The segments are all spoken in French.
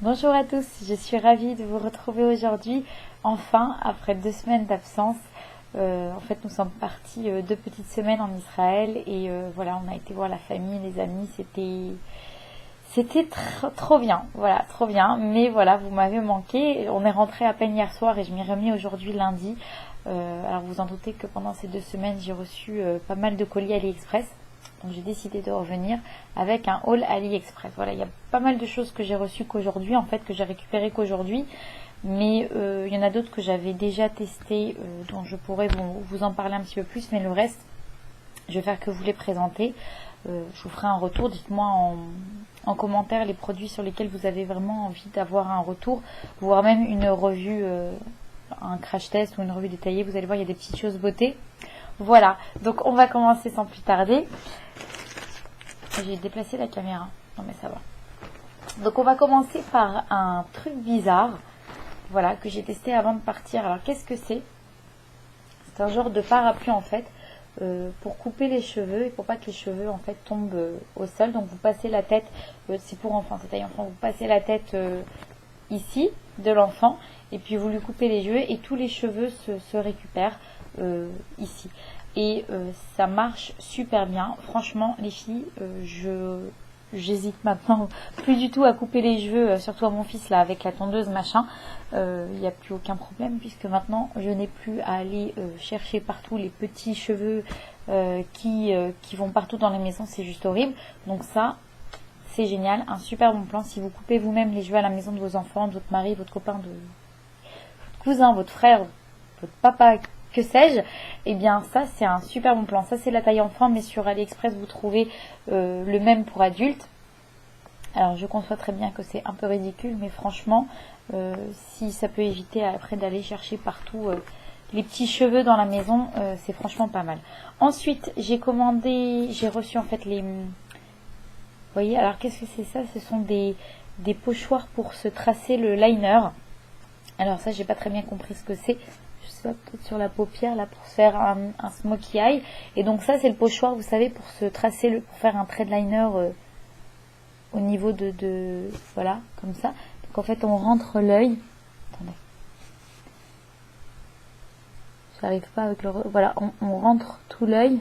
Bonjour à tous, je suis ravie de vous retrouver aujourd'hui, enfin, après 2 semaines d'absence. En fait, nous sommes partis 2 petites semaines en Israël et voilà, on a été voir la famille, les amis, c'était trop bien, voilà, trop bien. Mais voilà, vous m'avez manqué. On est rentré à peine hier soir et je m'y remis aujourd'hui lundi. Alors vous en doutez que pendant ces 2 semaines, j'ai reçu pas mal de colis AliExpress. Donc j'ai décidé de revenir avec un haul AliExpress. Voilà, il y a pas mal de choses que j'ai reçues qu'aujourd'hui, en fait, que j'ai récupérées qu'aujourd'hui. Mais il y en a d'autres que j'avais déjà testées, dont je pourrais vous en parler un petit peu plus. Mais le reste, je vais faire que vous les présenter. Je vous ferai un retour. Dites-moi en commentaire les produits sur lesquels vous avez vraiment envie d'avoir un retour, voire même une revue, un crash test ou une revue détaillée. Vous allez voir, il y a des petites choses beauté. Voilà, donc on va commencer sans plus tarder. J'ai déplacé la caméra. Non mais ça va. Donc on va commencer par un truc bizarre. Voilà, que j'ai testé avant de partir. Alors qu'est-ce que c'est? C'est un genre de parapluie en fait. Pour couper les cheveux et pour pas que les cheveux en fait tombent au sol. Donc vous passez la tête, c'est pour enfants, c'est taille enfant, vous passez la tête ici de l'enfant et puis vous lui coupez les cheveux et tous les cheveux se récupèrent ici. Et ça marche super bien. Franchement les filles, j'hésite maintenant plus du tout à couper les cheveux, surtout à mon fils là avec la tondeuse machin. Il n'y a plus aucun problème puisque maintenant je n'ai plus à aller chercher partout les petits cheveux qui vont partout dans les maisons, c'est juste horrible. Donc ça, c'est génial, un super bon plan. Si vous coupez vous-même les cheveux à la maison de vos enfants, de votre mari, votre copain, de votre cousin, votre frère, votre papa, que sais-je, et bien ça c'est un super bon plan. Ça c'est la taille enfant, mais sur AliExpress vous trouvez le même pour adultes. Alors je conçois très bien que c'est un peu ridicule, mais franchement, si ça peut éviter après d'aller chercher partout les petits cheveux dans la maison, c'est franchement pas mal. Ensuite, j'ai reçu en fait les... Vous voyez, alors qu'est-ce que c'est ça? Ce sont des pochoirs pour se tracer le liner. Alors ça, j'ai pas très bien compris ce que c'est. Je sais pas, peut-être sur la paupière, là, pour se faire un smokey eye. Et donc ça, c'est le pochoir, vous savez, pour se tracer, pour faire un trait de liner... au niveau de voilà, comme ça. Donc en fait on rentre l'œil. Attendez. J'arrive pas avec le... Voilà, on rentre tout l'œil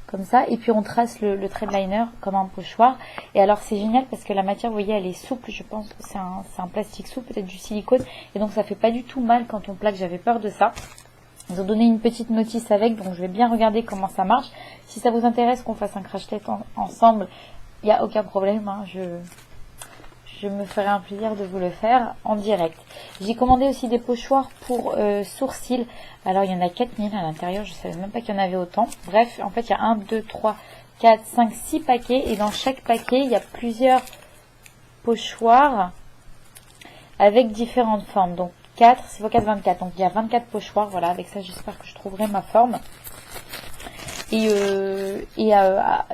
comme ça et puis on trace le trait de liner comme un pochoir. Et alors c'est génial parce que la matière, vous voyez, elle est souple. Je pense que c'est un plastique souple, peut-être du silicone. Et donc ça fait pas du tout mal quand on plaque. J'avais peur de ça. Ils ont donné une petite notice avec, donc je vais bien regarder comment ça marche. Si ça vous intéresse qu'on fasse un crash test ensemble, il n'y a aucun problème, hein, je me ferai un plaisir de vous le faire en direct. J'ai commandé aussi des pochoirs pour sourcils. Alors il y en a 4000 à l'intérieur, je ne savais même pas qu'il y en avait autant. Bref, en fait il y a 1, 2, 3, 4, 5, 6 paquets. Et dans chaque paquet, il y a plusieurs pochoirs avec différentes formes. Donc 4, c'est x 4, 24. Donc il y a 24 pochoirs. Voilà, avec ça j'espère que je trouverai ma forme. Et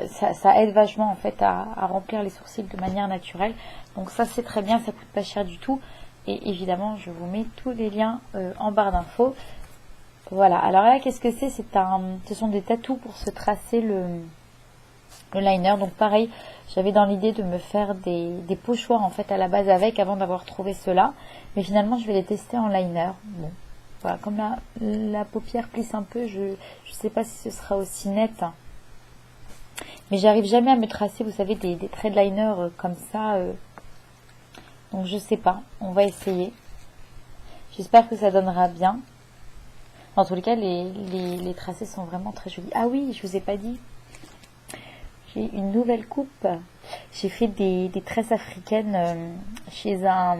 ça aide vachement en fait à remplir les sourcils de manière naturelle. Donc ça c'est très bien, ça coûte pas cher du tout. Et évidemment je vous mets tous les liens en barre d'infos. Voilà, alors là qu'est-ce que c'est? Ce sont des tatous pour se tracer le liner. Donc pareil, j'avais dans l'idée de me faire des pochoirs en fait à la base avec avant d'avoir trouvé cela. Mais finalement je vais les tester en liner. Bon. Voilà, comme la paupière plisse un peu, je sais pas si ce sera aussi net. Mais j'arrive jamais à me tracer, vous savez, des traits de liner comme ça. Donc je sais pas, on va essayer. J'espère que ça donnera bien. Dans tous les cas, les tracés sont vraiment très jolis. Ah oui, je vous ai pas dit. J'ai une nouvelle coupe. J'ai fait des tresses africaines chez un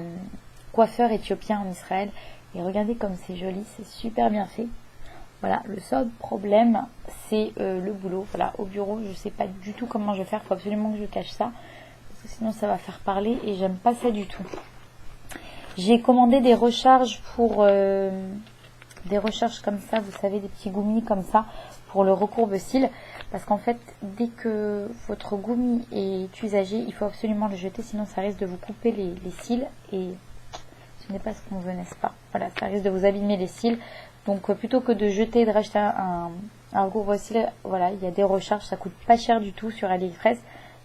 coiffeur éthiopien en Israël. Et regardez comme c'est joli, c'est super bien fait. Voilà, le seul problème, c'est le boulot. Voilà, au bureau, je sais pas du tout comment je vais faire. Il faut absolument que je cache ça. Parce que sinon, ça va faire parler et j'aime pas ça du tout. J'ai commandé des recharges pour... des recharges comme ça, vous savez, des petits goumis comme ça pour le recourbe-cils. Parce qu'en fait, dès que votre goumi est usagé, il faut absolument le jeter. Sinon, ça risque de vous couper les cils et... ce n'est pas ce qu'on veut, n'est-ce pas? Voilà, ça risque de vous abîmer les cils. Donc plutôt que de jeter et de racheter un recouvre-cils, voilà, il y a des recharges, ça coûte pas cher du tout sur AliExpress.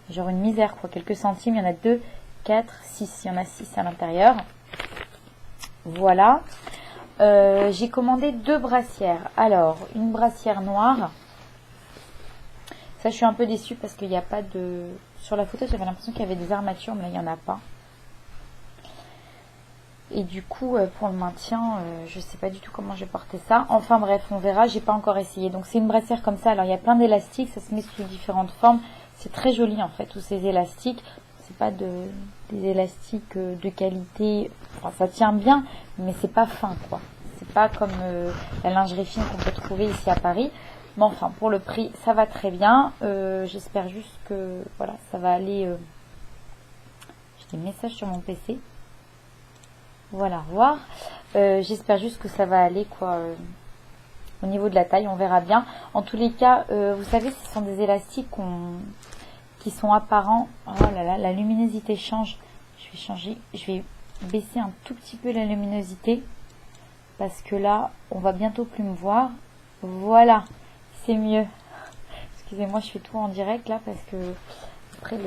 Genre une misère quoi, quelques centimes, il y en a deux 4, 6. Il y en a 6 à l'intérieur. Voilà. J'ai commandé 2 brassières. Alors, une brassière noire. Ça, je suis un peu déçue parce qu'il n'y a pas de... Sur la photo, j'avais l'impression qu'il y avait des armatures, mais là, il n'y en a pas. Et du coup, pour le maintien, je ne sais pas du tout comment je vais porter ça. Enfin bref, on verra, j'ai pas encore essayé. Donc c'est une brassière comme ça. Alors il y a plein d'élastiques, ça se met sous différentes formes. C'est très joli en fait, tous ces élastiques. C'est pas des élastiques de qualité. Enfin, ça tient bien, mais c'est pas fin quoi. C'est pas comme la lingerie fine qu'on peut trouver ici à Paris. Mais enfin, pour le prix, ça va très bien. J'espère juste que voilà, ça va aller. J'ai des messages sur mon PC. Voilà, voir. J'espère juste que ça va aller quoi. Au niveau de la taille, on verra bien. En tous les cas, vous savez, ce sont des élastiques qui sont apparents. Oh là là, la luminosité change. Je vais changer. Je vais baisser un tout petit peu la luminosité parce que là, on va bientôt plus me voir. Voilà, c'est mieux. Excusez-moi, je fais tout en direct là parce que après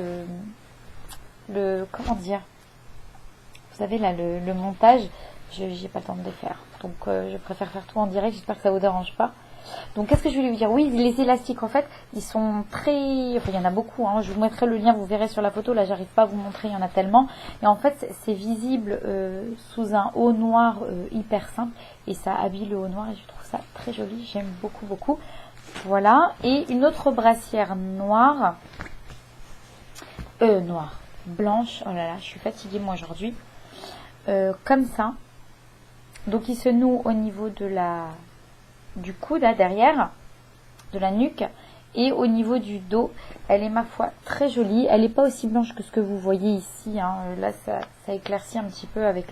comment dire. Vous savez là le montage, j'ai pas le temps de le faire. Donc je préfère faire tout en direct, j'espère que ça vous dérange pas. Donc qu'est-ce que je voulais vous dire? Oui, les élastiques en fait, ils sont très... Enfin il y en a beaucoup, hein. Je vous mettrai le lien, vous verrez sur la photo. Là j'arrive pas à vous montrer, il y en a tellement. Et en fait c'est visible sous un haut noir hyper simple. Et ça habille le haut noir et je trouve ça très joli, j'aime beaucoup beaucoup. Voilà, et une autre brassière noire. Blanche, oh là là, je suis fatiguée moi aujourd'hui. Comme ça, donc il se noue au niveau du coude là derrière, de la nuque, et au niveau du dos. Elle est ma foi très jolie. Elle n'est pas aussi blanche que ce que vous voyez ici, hein. Là ça éclaircit un petit peu avec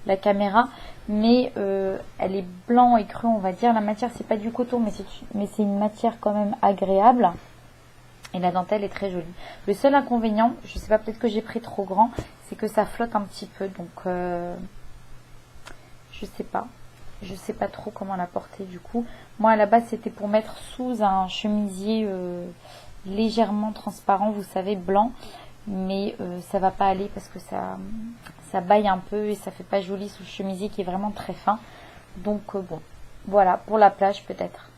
la caméra, mais elle est blanc et cru on va dire. La matière c'est pas du coton, mais c'est une matière quand même agréable. Et la dentelle est très jolie. Le seul inconvénient, je sais pas, peut-être que j'ai pris trop grand, c'est que ça flotte un petit peu. Donc, je sais pas. Je sais pas trop comment la porter du coup. Moi, à la base, c'était pour mettre sous un chemisier légèrement transparent, vous savez, blanc. Mais ça va pas aller parce que ça baille un peu et ça fait pas joli sous le chemisier qui est vraiment très fin. Donc, bon. Voilà, pour la plage peut-être.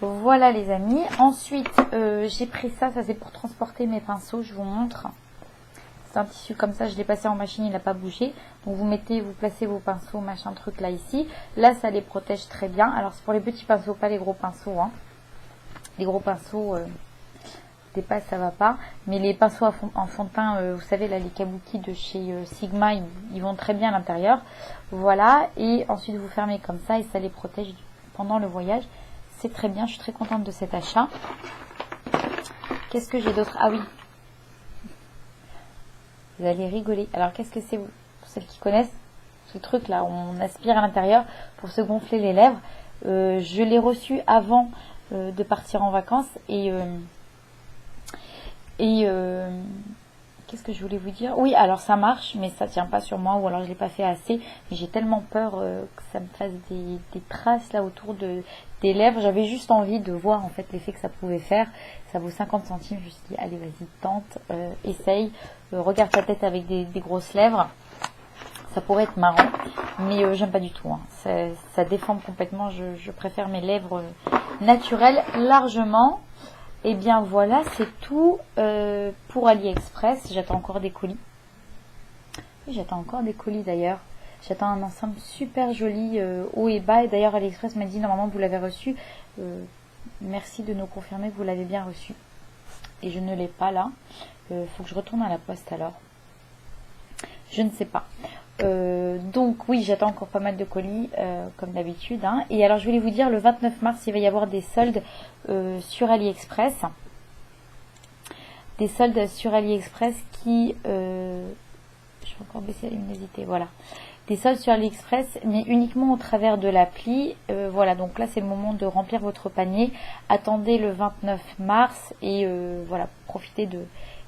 Voilà les amis. Ensuite, j'ai pris ça c'est pour transporter mes pinceaux, je vous montre. C'est un tissu comme ça, je l'ai passé en machine, il n'a pas bougé. Donc vous placez vos pinceaux, machin truc là ici. Là, ça les protège très bien. Alors c'est pour les petits pinceaux, pas les gros pinceaux, hein. Les gros pinceaux, dépasse, ça va pas. Mais les pinceaux en fond de teint, vous savez là, les kabuki de chez Sigma, ils vont très bien à l'intérieur. Voilà, et ensuite vous fermez comme ça et ça les protège pendant le voyage. C'est très bien, je suis très contente de cet achat. Qu'est-ce que j'ai d'autre? Ah oui, vous allez rigoler. Alors qu'est-ce que c'est, pour celles qui connaissent ce truc là, on aspire à l'intérieur pour se gonfler les lèvres. Je l'ai reçu avant de partir en vacances et qu'est-ce que je voulais vous dire? Oui, alors ça marche, mais ça tient pas sur moi, ou alors je l'ai pas fait assez. Mais j'ai tellement peur que ça me fasse des traces là autour des lèvres. J'avais juste envie de voir en fait l'effet que ça pouvait faire. Ça vaut 50 centimes. Je me suis dit, allez, vas-y, tente, essaye. Regarde ta tête avec des grosses lèvres. Ça pourrait être marrant, mais j'aime pas du tout, hein. Ça déforme complètement. Je préfère mes lèvres naturelles largement. Et bien voilà, c'est tout pour AliExpress. J'attends encore des colis. Oui, j'attends encore des colis d'ailleurs. J'attends un ensemble super joli haut et bas. Et d'ailleurs, AliExpress m'a dit normalement vous l'avez reçu. Merci de nous confirmer que vous l'avez bien reçu. Et je ne l'ai pas là. Faut que je retourne à la poste alors. Je ne sais pas. Donc oui, j'attends encore pas mal de colis comme d'habitude, hein. Et alors je voulais vous dire, le 29 mars il va y avoir des soldes sur AliExpress. Des soldes sur AliExpress qui je vais encore baisser la luminosité, voilà. Des soldes sur AliExpress, mais uniquement au travers de l'appli. Voilà, donc là c'est le moment de remplir votre panier. Attendez le 29 mars et voilà, profitez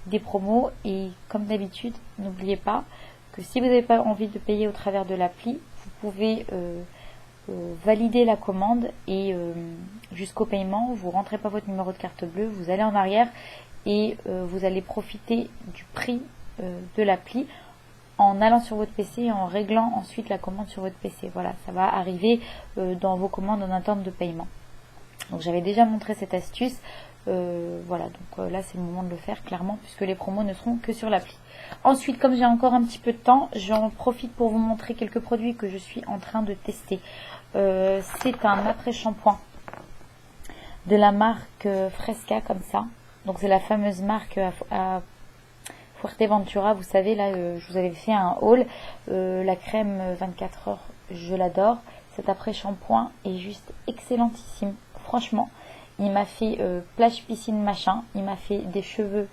des promos. Et comme d'habitude, n'oubliez pas que si vous n'avez pas envie de payer au travers de l'appli, vous pouvez valider la commande et jusqu'au paiement, vous ne rentrez pas votre numéro de carte bleue, vous allez en arrière et vous allez profiter du prix de l'appli en allant sur votre PC et en réglant ensuite la commande sur votre PC. Voilà, ça va arriver dans vos commandes en attente de paiement. Donc j'avais déjà montré cette astuce. Voilà, donc là c'est le moment de le faire clairement puisque les promos ne seront que sur l'appli. Ensuite, comme j'ai encore un petit peu de temps, j'en profite pour vous montrer quelques produits que je suis en train de tester. C'est un après-shampoing de la marque Fresca comme ça. Donc c'est la fameuse marque à Fuerteventura. Vous savez, là je vous avais fait un haul. La crème 24 heures, je l'adore. Cet après-shampoing est juste excellentissime. Franchement, il m'a fait plage, piscine, machin. Il m'a fait des cheveux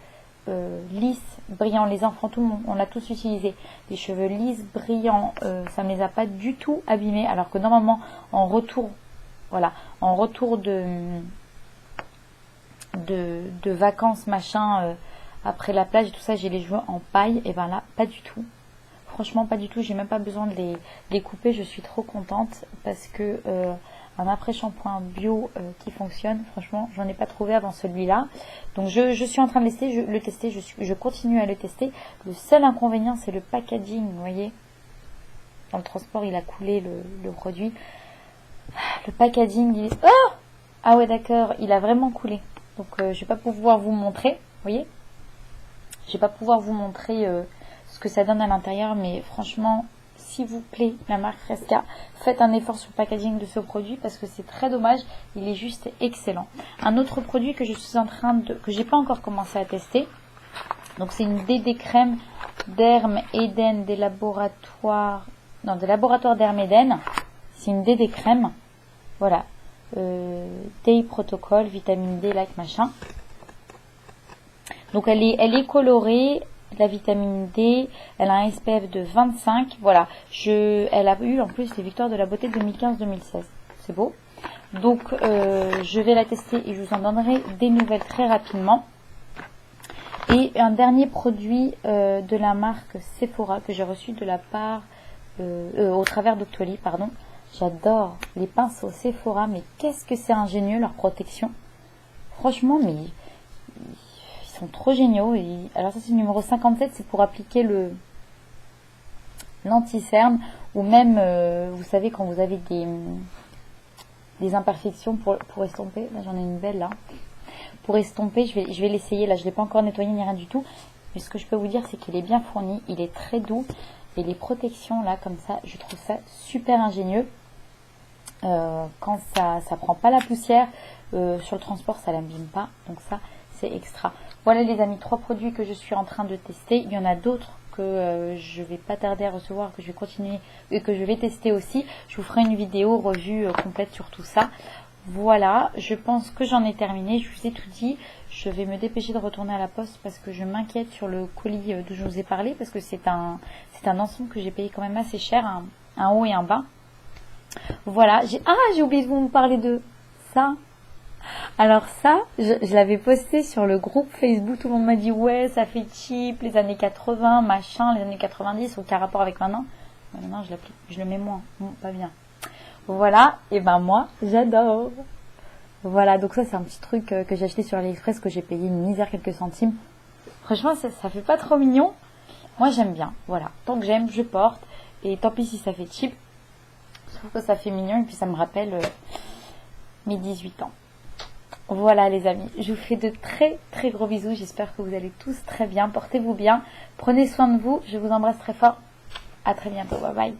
lisses, brillants. Les enfants, tout le monde, on l'a tous utilisé. Des cheveux lisses, brillants. Ça ne me les a pas du tout abîmés. Alors que normalement, en retour, voilà, en retour de vacances, machin, après la plage et tout ça, j'ai les cheveux en paille. Et ben là, pas du tout. Franchement, pas du tout. J'ai même pas besoin de les couper. Je suis trop contente parce que un après-shampoing bio qui fonctionne, franchement, j'en ai pas trouvé avant celui-là. Donc je suis en train de le tester. Je continue à le tester. Le seul inconvénient, c'est le packaging. Vous voyez, dans le transport, il a coulé le produit. Le packaging, il est... Oh, ah ouais, d'accord, il a vraiment coulé. Donc je vais pas pouvoir vous montrer. Vous voyez, je vais pas pouvoir vous montrer ce que ça donne à l'intérieur, mais franchement, s'il vous plaît, la marque Fresca, faites un effort sur le packaging de ce produit parce que c'est très dommage, il est juste excellent. Un autre produit que je suis en train que j'ai pas encore commencé à tester, donc c'est une DD crème d'Hermes Eden des laboratoires d'Hermes Eden. C'est une DD crème, voilà, Day Protocol, vitamine D, like machin. Donc elle est colorée. La vitamine D, elle a un SPF de 25, voilà, elle a eu en plus les victoires de la beauté 2015-2016, c'est beau. Donc je vais la tester et je vous en donnerai des nouvelles très rapidement. Et un dernier produit de la marque Sephora que j'ai reçu de la part, au travers d'Octoly, pardon. J'adore les pinceaux Sephora, mais qu'est-ce que c'est ingénieux leur protection. Franchement, mais... ils sont trop géniaux. Alors ça c'est le numéro 57, c'est pour appliquer l'anti-cerne ou même, vous savez, quand vous avez des imperfections pour estomper. Là j'en ai une belle là. Pour estomper, je vais l'essayer. Là je ne l'ai pas encore nettoyé ni rien du tout. Mais ce que je peux vous dire, c'est qu'il est bien fourni. Il est très doux. Et les protections là comme ça, je trouve ça super ingénieux. Quand ça prend pas la poussière, sur le transport ça l'abîme pas. Donc ça c'est extra. Voilà les amis, 3 produits que je suis en train de tester. Il y en a d'autres que je vais pas tarder à recevoir, que je vais continuer et que je vais tester aussi. Je vous ferai une vidéo revue complète sur tout ça. Voilà, je pense que j'en ai terminé. Je vous ai tout dit. Je vais me dépêcher de retourner à la poste parce que je m'inquiète sur le colis dont je vous ai parlé. Parce que c'est un ensemble que j'ai payé quand même assez cher, un haut et un bas. Voilà, j'ai oublié de vous parler de ça. Alors ça, je l'avais posté sur le groupe Facebook, tout le monde m'a dit ouais ça fait cheap, les années 80, machin, les années 90, aucun rapport avec maintenant. Maintenant je le mets moins, pas bien. Voilà, et ben moi j'adore. Voilà, donc ça c'est un petit truc que j'ai acheté sur AliExpress, que j'ai payé une misère quelques centimes. Franchement ça fait pas trop mignon. Moi j'aime bien, voilà. Tant que j'aime, je porte. Et tant pis si ça fait cheap. Je trouve que ça fait mignon et puis ça me rappelle mes 18 ans. Voilà les amis, je vous fais de très très gros bisous, j'espère que vous allez tous très bien, portez-vous bien, prenez soin de vous, je vous embrasse très fort, à très bientôt, bye bye.